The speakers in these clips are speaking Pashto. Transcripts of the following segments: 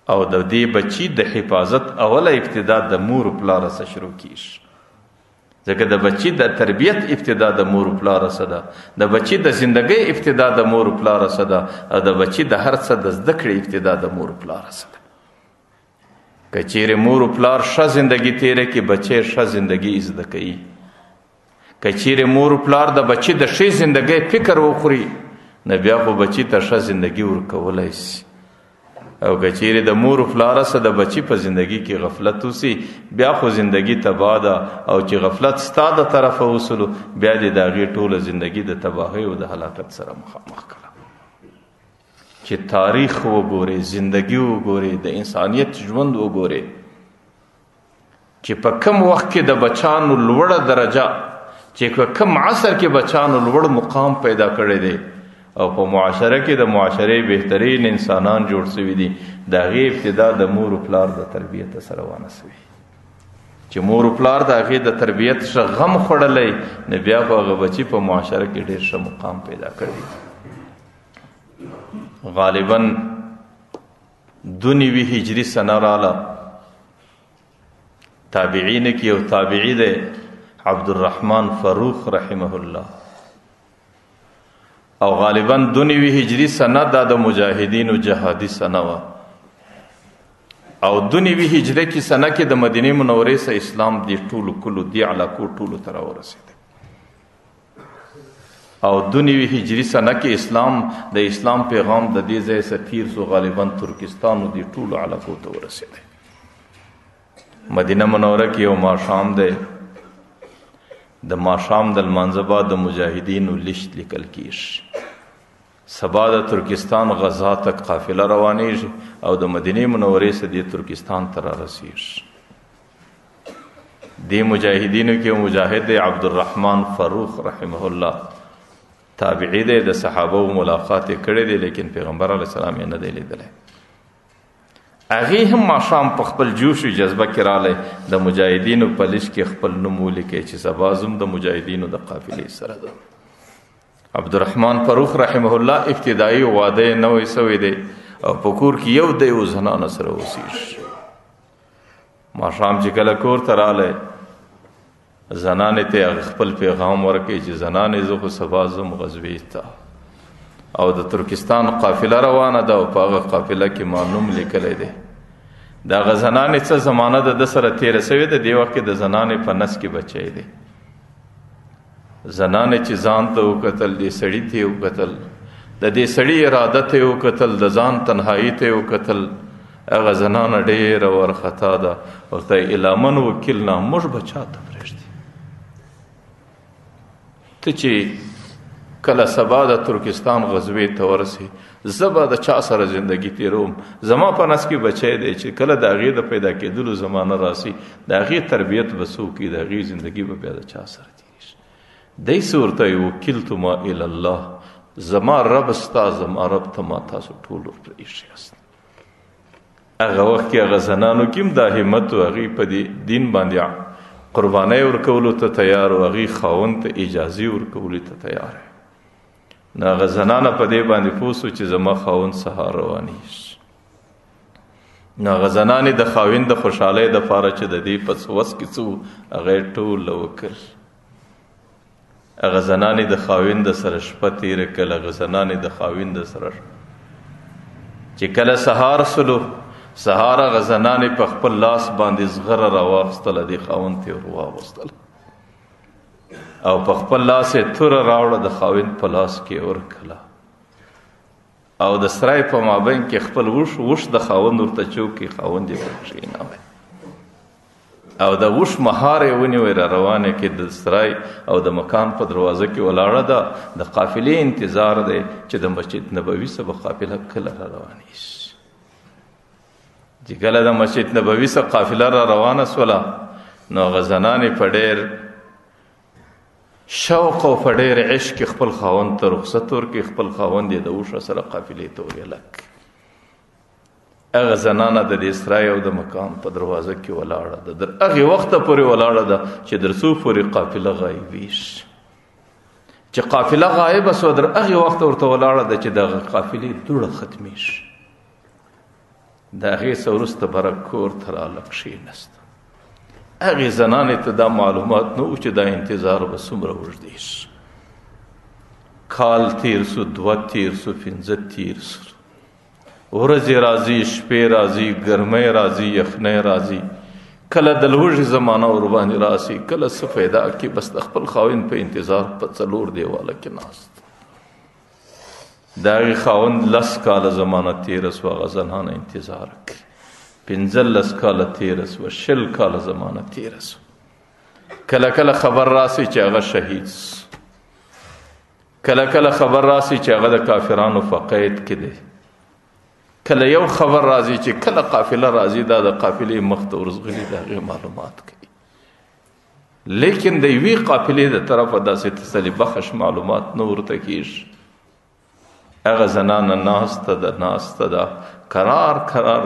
او د دې بچی د حفاظت اوله ابتدا د مور و پلار سره شروع کیږي. ځکه د بچی د تربیت ابتدا د مور و پلار سره ده، د بچی د زندګۍ ابتدا د مور و پلار سره ده، او د بچی د هر څه د زده کړې ابتدا د مور و پلار سره ده. که چیرې مور و پلار ښه زندګي تیره کړي، بچی ښه زندګي زده کوي. که چیرې مور و پلار د بچی د ښې زندګۍ فکر وخوري، نو بیا خو بچی ته ښه زندګي ورکولی شي. او که چیرې د مور و پلار سره د بچی په زندگی کې غفلت وسی، بیا خو زندگی تباه ده. او چې غفلت ستا د طرفه وسلو، بیا دې د هغې ټوله زندگی د تباهۍ او د هلاکت سره مخامخ کړه. چې تاریخ وګورې، زندگی وګورې، د انسانیت ژوند وګورې، چې په کم وخت کې د بچانو لوړه درجه، چې په کم عصر کې بچانو لوړ مقام پیدا کړی دی، او په معاشره کې د معاشرې بهترین انسانان جوړ شوي دي، د هغې ابتدا د مور و پلار د تربیت سره روانه شوي. چې مور و پلار د هغې د تربیت ښه غم خوړلی، نو بیا خو هغه بچي په معاشره کې ډېر ښه مقام پیدا کړی. غالبا 92 هجري سنه راله، تابعین کې یو تابعی دی عبدالرحمن فروخ رحمه الله، او غالبا 92 هجری سنه دا د مجاهدینو جهادي سنه وه. او 92 هجری کې سنه کې د مدینه منورې سره اسلام دی ټولو کلو دی علاقو ټولو ته راورسېد. او 92 هجری سنه کې اسلام د اسلام پیغام د دې ځای څخه تیر سو غالبا ترکستان دی ټولو علاقو ته ورسېد. مدینه منوره کې یو ماښام دی، د ماښام د لمانځه بعد د مجاهدینو لشت لیکل کیږي. سبا د ترکستان غزا ته قافله روانیږي، او د مدینه منورې څخه د ترکستان ته رارسیږي. دې مجاهدینو کې مجاهد عبدالرحمن فروخ رحمه الله تابعی دی، د صحابه ملاقات یې کړی دی، لیکن پیغمبر علیه السلام یې نه دی لیدلی. هغې هم ماښام په خپل جوش و جذبه کې رالی، د مجاهدینو په لشت کې خپل نوم ولیکئ چې سبا زم د مجاهدینو د قافلې سره ده. عبدالرحمن فروخ رحمه الله ابتدایي واده یې نوی سوی دی، او په کور کې یو دی و زنانو سره اوسېږي. ماښام چې کله کور ته رالی، زنانې ته هغه خپل پیغام ورکوي چې زنانې زه خو سبا ځم غزوې ته، او د ترکستان قافله روانه ده، او په هغه قافله کې ما نوم لیکلی دی. د هغه زنانې څه زمانه د ده سره تېره سوې ده، دې وخت کې د زنانې په نس کې بچی دی. زنانې چې ځان ته وکتل، دې سړي ته یې وکتل، د دې سړي اراده ته یې وکتل، د ځان تنهایي ته یې وکتل. هغه زنانه ډېره وارخطا ده، ورته الی من وکلنا، موږ به چا ته پرېږدي؟ ته چې کله سبا د ترکستان غزوې ته ورسې، زه به د چا سره زندگی تیروم؟ زما په نس کې بچی دی چې کله د هغې د پیدا کېدلو زمانه راسي، د هغې تربیت به څوک کړي، د هغې زندگی به بیا د چا سره تېرېږي؟ دی څه ورته وایي؟ وکلتما الی الله، زما رب ستا، زما رب ته ما تاسو ټول ورپرېښي یاست. هغه وخت کې هغه زنانو کې هم دا همت و، هغې په دې دین باندې قربانۍ ورکولو ته تیار و، هغې خاوند ته اجازې ورکولو ته تیار و. نو هغه زنانه په دې باندې پوه سو چې زما خاوند سهار روانېږي. نو هغه زنانې د خاوند د خوشحالۍ دپاره چې د دې په وس کې څه و، هغه یې ټوله وکړ. هغه زنانې د خاوند سره شپه تېره کړله، هغه زنانې د خاوند سره چې کله سهار سلو، سهار هغه زنانې په خپل لاس باندې زغره راواخیستله، دې خاوند ته یې ور واغوستله، او په خپل لاس یې توره راوړه، د خاوند په لاس کې یې ورکړله، او د سرای په مابین کې خپل وش د خاوند ورته چوکې، خاوند یې ورته کښېناوی، او د وش مهار یې ونیوی، را روانه کې د سرای او د مکان په دروازه کې ولاړه ده، د قافلې انتظار دی چې د مسجد نبوي څخه به قافله کله را روانېږي. چې کله د مسجد نبوي څخه قافله را روانه سوله، نو هغه زنانې په ډېر شوق او په ډېر عشق خپل خاوند ته رخصت ورکړي، خپل خاوند یې د اوښه سره قافلې ته ویلک. هغه زنانه د دې سرای او د مکان په دروازه کې ولاړه ده، در هغې وخته پورې ولاړه ده چې در څو پورې قافله غایبې شي. چې قافله غایبه سوه، در هغې وخته ورته ولاړه ده چې د هغه قافلې دوړه ختمې شي. د هغې څه وروسته بره کور ته راله کښېنست. هغې زنانې ته دا معلومات نه و چې دا انتظار به څومره اوږدې شي. کال تیر سو، 2 تیر سو، 5 تیر سو، ورځې راځي، شپې راځي، ګرمۍ راځي، یخنۍ راځي، کله د لوږې زمانه ورباندې راسي، کله څه پیدا کړي، بس د خپل خاوند په انتظار په 4 دیواله کې ناست. د هغې خاوند 10 کاله زمانه تېره سوه، هغه زنانه انتظار کوي. 15 کاله تېره سوه، 20 کاله زمانه تېره سوه. کله کله خبر راسي چې هغه شهید سو، کله کله خبر راسي چې هغه د کافرانو په قید کې دی، کله یو خبر راځي چې کله قافله راځي، دا د قافلې مخ ته ورغلي، د هغې معلومات کوي. لیکن د یوې قافلې د طرفه داسې تسلي بخش معلومات نه ورته کېږي. هغه زنانه ناسته ده قرار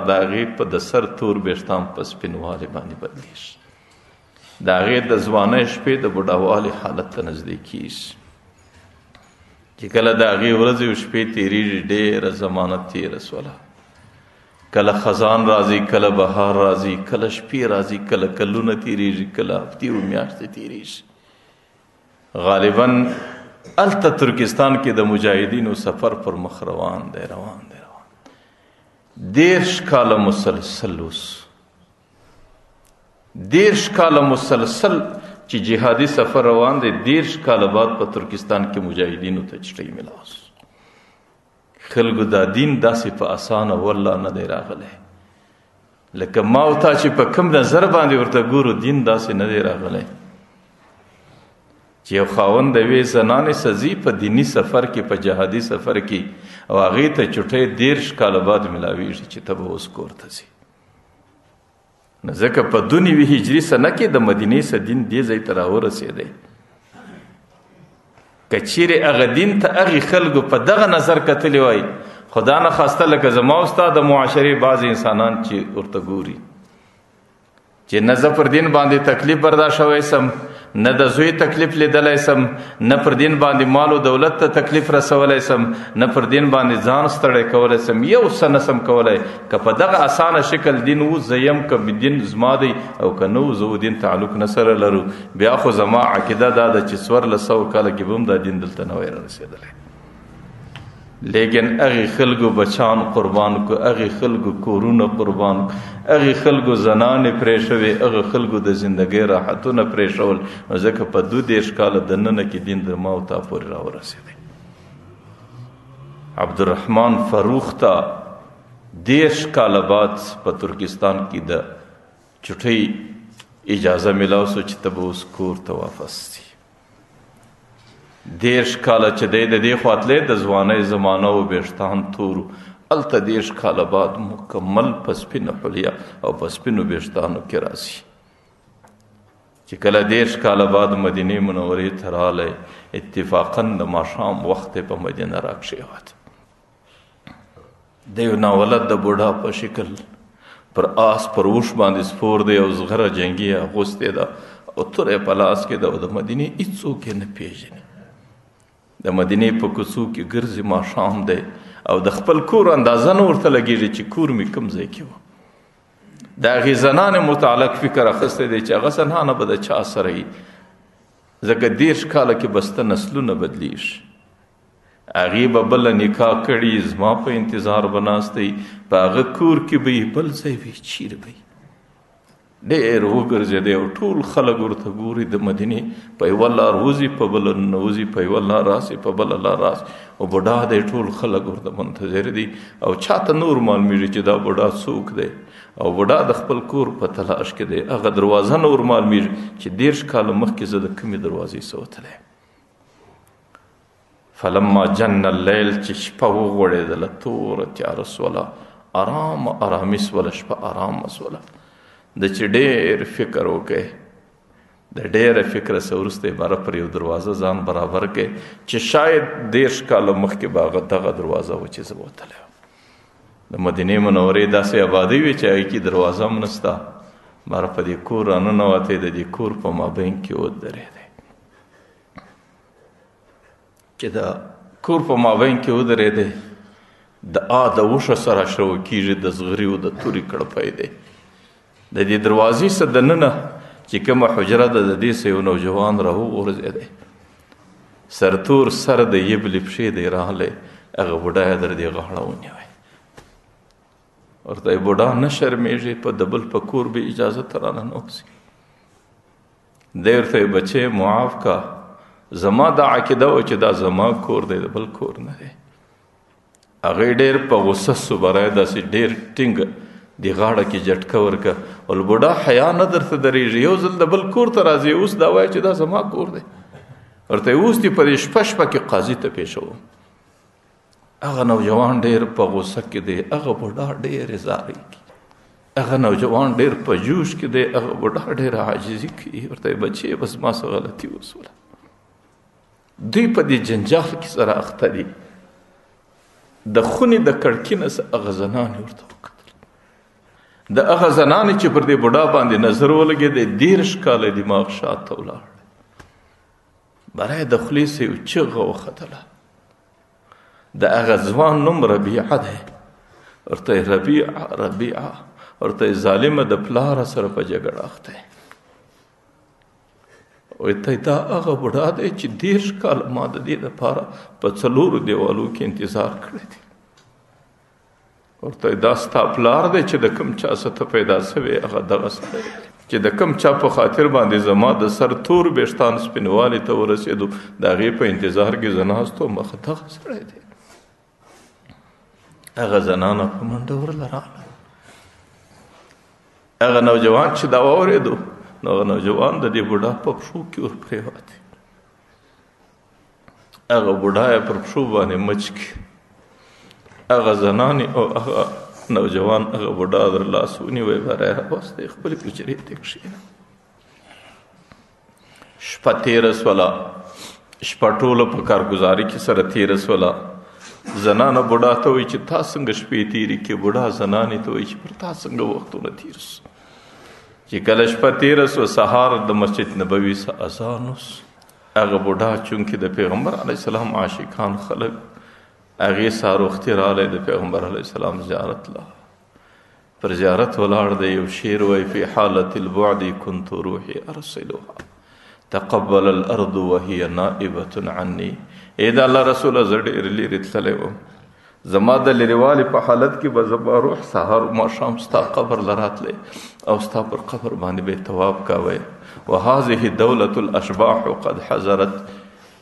د هغې په د سر تور ویښتان په سپینوالي باندې بدلېږي. د هغې د ځوانۍ شپې د بوډاوالي حالت ته نږدې کېږي، چې کله د هغې ورځې او شپې تېرېږي، ډېره زمانه تېره سوله. کله خزان راځي، کله بهار راځي، کله شپې راځي، کله کلونه تېرېږي، کله هفتې او میاشتې تېرېږي. غالباً هلته ترکستان کې د مجاهدینو سفر پر مخ روان دی. 10 کاله مسلسل اوس، 10 کاله مسلسل چې جهادي سفر روان دی. 10 کاله بعد په ترکستان کې مجاهدینو ته چټۍ ملاو سو. خلکو دا دین داسې په اسانه والله نه دی راغلی، لکه ما او تا چې په کوم نظر باندې ورته ګورو، دین داسې نه دی راغلی چې یو خاوند د یوې زنانې سزي په دیني سفر کې، په جهادي سفر کې، او هغې ته چټۍ 10 کاله بعد ملاویږي چې ته به اوس کور ته ځې. نو ځکه په 2 هجري سنه کې د مدینې څخه دین دې ځای ته راورسېدی. که چیرې هغه دین ته هغې خلکو په دغه نظر کتلی وای، خدا نه خواسته لکه زما او ستا د معاشرې بعضې انسانان چې ورته ګوري چې نه زه پر دین باندې تکلیف برداشت شوی سم، نه د زوی تکلیف لیدلی سم، نه پر دین باندې مال او دولت ته تکلیف رسولی سم، نه پر دین باندې ځان ستړی کولی سم، یو څه نسم کولی. که په دغه اسانه شکل دین و زه یم، که دین زما دی، او که نه و زه و دین تعلق نه سره لرو، بیا خو زما عقیده دا ده چې 1400 کاله کې به هم دا دین دلته نه وی رارسېدلی. لیکن هغې خلکو بچان قربان کو، هغې خلکو کورونه قربان کو، هغې خلکو زنانې پرې شوې، هغه خلکو د زندګۍ راحتونه پرې شول. نو ځکه په 22 کاله دننه کې دین د ما او تا پورې راورسېدی. عبدالرحمن فروخ ته 10 کاله بعد په ترکستان کې د چټۍ اجازه ملاو سو چې ته به اوس کور ته واپس شي. 10 کاله چې دی د دې خوا تلی، د ځوانۍ زمانه و ویښتان تورو، هلته 10 کاله بعد مکمل په سپینه حلیه او په سپینو ویښتانو کې راځي. چې کله 10 کاله بعد مدینې منورې ته رالی، اتفاقاً د ماښام وخت په مدینه راکښېوت. د یو ناولد د بوډا په شکل پر آس پر اوښ باندې سپور دی، او زغره جنګي اغوستې ده، او توره په لاس کې ده، او د مدینې هېڅوک یې نه پېژني. د مدینې په کوڅو کې ګرځي، ماښام دی، او د خپل کور اندازه نه ورته لګېږي چې کور مې کوم ځای کې و. د هغې زنانې متعلق فکر اخیستی دی چې هغه زنانه به د چا سره وي، ځکه 10 کاله کې بسته نسلونه بدلیږي. هغې به بله نکاح کړي، زما په انتظار به ناستی، په هغه کور کې به یې بل ځای وي، چیرې به ډېر وګرځېدی، او ټول خلک ورته ګوري. د مدینې په یوه لار وځي، په بله ننوځي، په یوه لار راسي، په بله لار راسي، او بوډا دی، ټول خلک ورته منتظر دي، او چاته نور معلومېږي چې دا بوډا څوک دی. او بوډا د خپل کور په تلاش کې دی، هغه دروازه نور معلومېږي چې 10 کاله مخکې زه د کومې دروازې څه وتلی. فلما جن اللیل، چې شپه وغوړېدله، توره تیاره سوله، ارامي سوله، شپه ارامه سوله. د چې ډېر فکر وکړي، د ډېره فکره څه وروسته باره پر یو دروازه ځان برابر کړي چې شاید 10 کاله مخکې به هغه دغه دروازه و چې زه وتلی وم. د مدینې منورې داسې آبادۍ وې چې هغې کې دروازه هم نسته. باره په دې کور راننوتی، د دې کور په مابین کې ودرېدی. چې د کور په مابین کې ودرېدی، د وشه سره شروع کېږي، د زغري او د تورې کړپی دی. د دې دروازې څخه دننه چې کومه حجره ده، د دې څخه یو نوجوان راوغورځېدی، سرتور سر د یبلې پښې دی راغلی، هغه بوډا یې در دې غاړه ونیوی. ورته یې بوډا نه شرمېږي، په د بل په کور به اجازه ته راننوځي. دی ورته یې بچې معاف کا، زما دا عقیده وه چې دا زما کور دی، د بل کور نه دی. هغې ډېر په غوسه سو، برای داسې ډېر ټینګ دی غاړه کې جټکه ورکه. ول بوډا حیا نه درته درېږي، یو ځل د بل کور ته راځي، اوس دا وایي چې دا زما کور دی. ورته یې اوس دې په دې شپه کې قاضي ته پېښوم. هغه نوجوان ډېر په غوسه کې دی، هغه بوډا ډېر زارېږي. هغه نوجوان ډېر په جوش کې دی، هغه بوډا ډېر عاجزي کوي. ورته یې بچې بس ما څه غلطي وسوله. دوی په دې جنجال کې سره اخته دي. د خونې د کړکۍ نه هغه زنانې ورته وکتل. د هغه زنانې چې پر دې بوډا باندې نظر ولګېد، 13 کاله دماغ شاته ولاړ. برای د خولې څخه یو چغه وختله. د هغه ځوان نوم ربیعه دی. ورته یې ربیعه ورته یې ظالمه د پلاره سره په جګړه اخته یې. ورته دا هغه بوډا دی چې 13 کاله ما د دې دپاره په 4 دیوالو کې انتظار کړی دی. ورته دا ستا پلار دی چې د کوم چا څخه پیدا شوی، هغه دغه سړی دی چې د کوم چا په خاطر باندې زما د سر تور ویښتان سپینوالي ته ورسېدو، د هغې په انتظار کې زه ناست وم، هغه دغه سړی دی. هغه زنانه په منډه ورله راغله. هغه نوجوان چې دا واورېدو، نو هغه نوجوان د دې بوډا په پښو کې ور پرېوتی. هغه بوډا یې پر پښو باندې مچ کړي. هغه زنانې او هغه نوجوان هغه بوډا در لاس ونیوی، بری راوستی، خپلې حجرې ته کښېنه. شپه تېره شوله، شپه ټوله په کارګزاري کې سره تېره شوله. زنانه بوډا ته وایي چې تا څنګه شپې تېرې کړې؟ بوډا زنانې ته وایي چې پر تا څنګه وختونه تېر سو. چې کله شپه تېره سوه، سهار د مسجد نبوي څخه اذان وسو. هغه بوډا چونکې د پیغمبر علیه السلام عاشقان خلک، هغې سهار وختي راغلی د پیغمبر علیه السلام زیارت له. پر زیارت ولاړ دی. یو شعر وایي فی حالة البعد كنت روحي ارسلها تقبل الارض وهي نائبة عني. ای د الله رسوله زه ډېر لرې تللی وم، زما د لرېوالي په حالت کې به زما روح سهار ماښام ستا قبر له راتلی او ستا پر قبر باندې به طواف کوی. وهذه دولة الاشباح قد حضرت.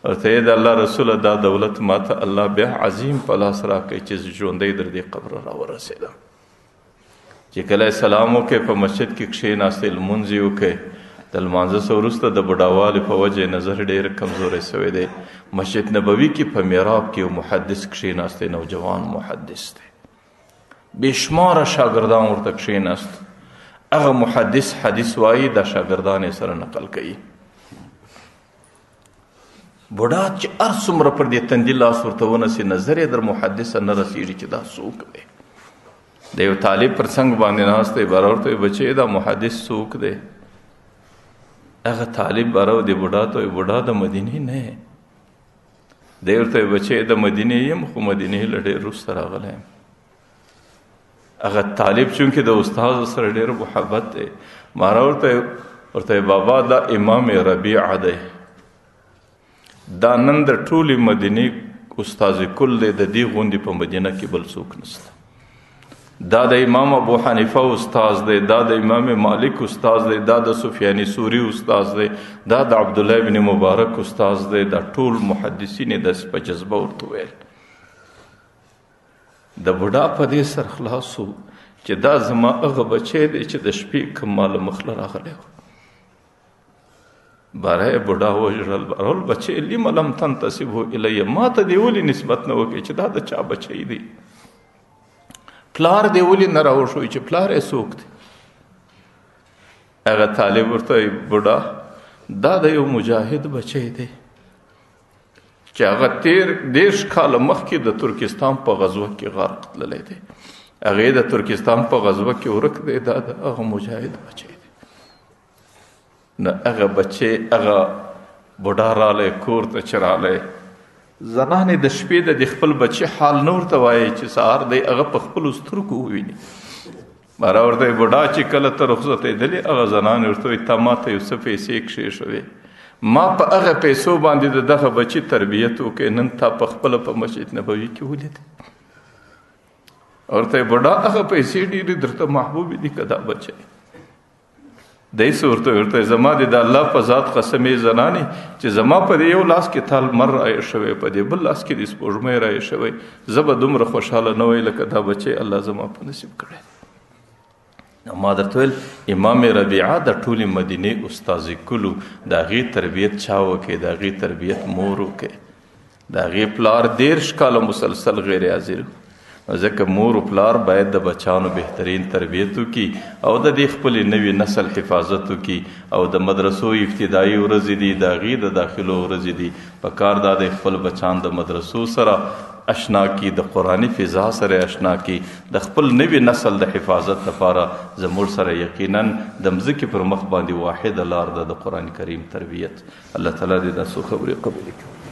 ورته ای د الله رسوله دا دولت ماته الله بیا عظیم په لاس راکړی چې زه ژوندی در دې قبر راورسېدم. چې کله یې سلام وکړې، په مسجد کې کښېناستې، لمونځ یې وکړې. د لمانځه څخه وروسته د بوډاوالي په وجه نظر ډېر کمزوری شوی دی. مسجد نبوي کې په محراب کې یو محدث کښېناستی، نوجوان محدث دی. بېشماره شاګردان ورته کښېناست. هغه محدث حدیث وایي، دا شاګردان یې سره نقل کوي. بوډا چې هر څومره پر دې تندي لاس ورته ونسي، نظر یې در محدثه نه رسېږي چې دا څوک دی. د یو طالب پر څنګ باندې ناست دی، باره ورته وایي بچې دا محدث څوک دی؟ هغه طالب باره د بوډا ته وایي بوډا د مدینې نه یې؟ دی ورته وایي بچې د مدینې یم، خو مدینې له ډېر وروسته راغلی یم. هغه طالب چونکې د استاد سره ډېر محبت دی، ماره ورته بابا دا امام ربیعه دی، دا نن د ټولې مدینې استاذ کل دی، د دې غوندې په مدینه کې بل څوک نشته. دا د امام ابو حنیفه استاذ دی، دا د امام مالک استاذ دی، دا د سفیان ثوری استاذ دی، دا د عبدالله ابن مبارک استاذ دی. دا ټول محدثین داسې په جذبه ورته ویل. د بوډا په دې سر خلاص و چې دا زما هغه بچی دی چې د شپې کوم ماله مخله راغلی و. باره بوډا وژړل، بارول بچی لم لم تنتسبه الی، ما ته دې ولې نسبت نه وکړې چې دا د چا بچی دی؟ پلار دې ولې نه راوښوي چې پلار یې څوک دی؟ هغه طالب ورته وایي بوډا دا د یو مجاهد بچی دی چې هغه 13 کاله مخکې د ترکستان په غزوه کې غرق تللی دی. هغې د ترکستان په غزوه کې ورک دی، دا د هغه مجاهد بچی دی. نو هغه بچی، هغه بوډا رالی کور ته چې رالی، زنانې د شپې د خپل بچي حال نه ورته وایي چې سهار دی هغه په خپلو سترګو وویني. باره ورته بوډا چې کله ته رخصتېدلې هغه زنانې ورته وایي تا ما ته یو څه پیسې کښېښوې، ما په هغه پیسو باندې د دغه بچي تربیت وکړې، نن تا په خپله په مسجد نبوي کې ولیدې. ورته بوډا هغه پیسې ډېرې درته محبوبې دي که دا بچی؟ دی څه ورته زما د الله په ذات قسم یې زنانې چې زما په دې یو لاس کې تا لمر رایې شوی، په دې بل لاس کې د سپوږمۍ رایې شوی، زه به دومره خوشحاله نه وی لکه دا بچی الله زما په نصیب کړی. ما درته ویل امام ربیعه د ټولې مدینې استازي کلو، د هغې تربیت چا وکړې؟ د هغې تربیت مور وکړې. د هغې پلار 13 کاله مسلسل غیر حاضر، ځکه مور و پلار باید د بچانو بهترین تربیت وکړي او د دې خپلې نوي نسل حفاظت وکړي. او د مدرسو ابتدایي ورځې دي، د هغې د داخلو ورځې دي، په کار دا د خپل بچان د مدرسو سره اشنا کی، د قرآنی فضا سره اشنا کی، د خپل نوي نسل د حفاظت لپاره زموږ سره یقینا د مځکې پر مخ باندې واحد لار ده د قرآن کریم تربیت. الله تعالی دې دا څو خبرې قبول کړي.